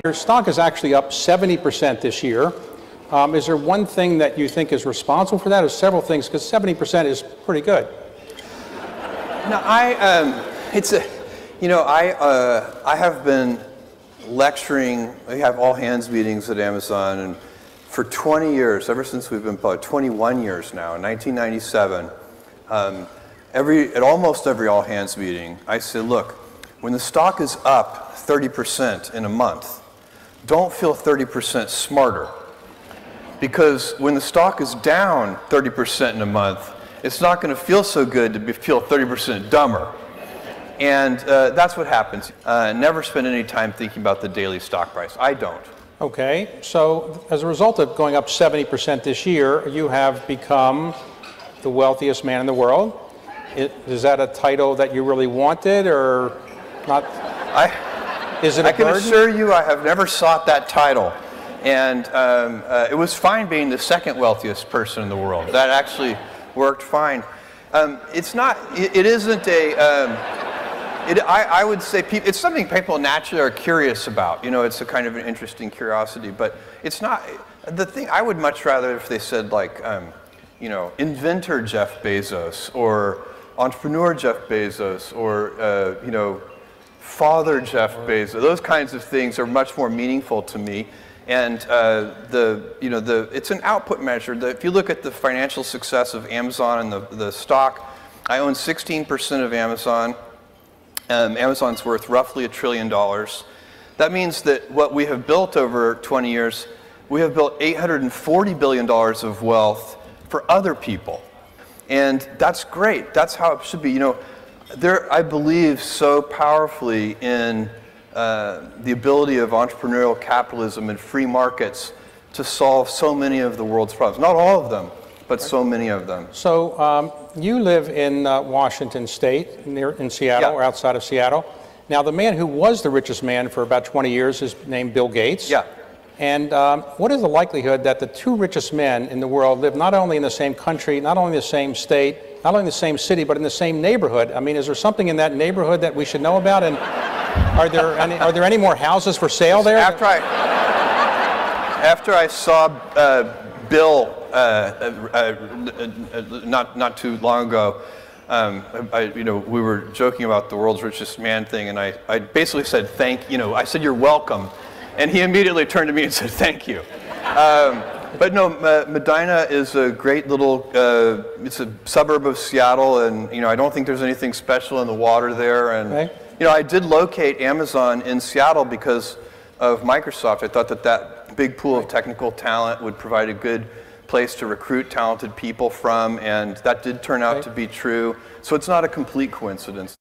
Your stock is actually up 70% this year. Is there one thing that you think is responsible for that, or several things? Because 70% is pretty good. No, I have been lecturing. We have all hands meetings at Amazon, and for 20 years, ever since we've been public, 21 years now, in 1997, at almost every all hands meeting, I say, look, when the stock is up 30% in a month, don't feel 30% smarter. Because when the stock is down 30% in a month, it's not going to feel so good to feel 30% dumber. And that's what happens. Never spend any time thinking about the daily stock price. I don't. Okay, so as a result of going up 70% this year, you have become the wealthiest man in the world. Is that a title that you really wanted, or not? Is it a burden? I can assure you I have never sought that title. And it was fine being the second wealthiest person in the world. That actually worked fine. It isn't a... I would say it's something people naturally are curious about. You know, it's a kind of an interesting curiosity, but it's not the thing. I would much rather if they said like, you know, inventor Jeff Bezos or entrepreneur Jeff Bezos or you know, father Jeff Bezos. Those kinds of things are much more meaningful to me. And it's an output measure. If you look at the financial success of Amazon and the stock, I own 16% of Amazon. Amazon's worth roughly $1 trillion. That means that what we have built over 20 years, we have built $840 billion of wealth for other people. And that's great. That's how it should be. You know, I believe so powerfully in the ability of entrepreneurial capitalism and free markets to solve so many of the world's problems. Not all of them, but so many of them. So you live in Washington State, in Seattle, or outside of Seattle. Now, the man who was the richest man for about 20 years is named Bill Gates. Yeah. And what is the likelihood that the two richest men in the world live not only in the same country, not only in the same state, not only in the same city, but in the same neighborhood? I mean, is there something in that neighborhood that we should know about? And are there any more houses for sale there? After I saw Bill not too long ago, we were joking about the world's richest man thing, and I basically said I said you're welcome, and he immediately turned to me and said thank you. But no, Medina is a great little, it's a suburb of Seattle, and I don't think there's anything special in the water there. And right. I did locate Amazon in Seattle because of Microsoft. I thought that big pool of technical talent would provide a good place to recruit talented people from, and that did turn out to be true. So it's not a complete coincidence.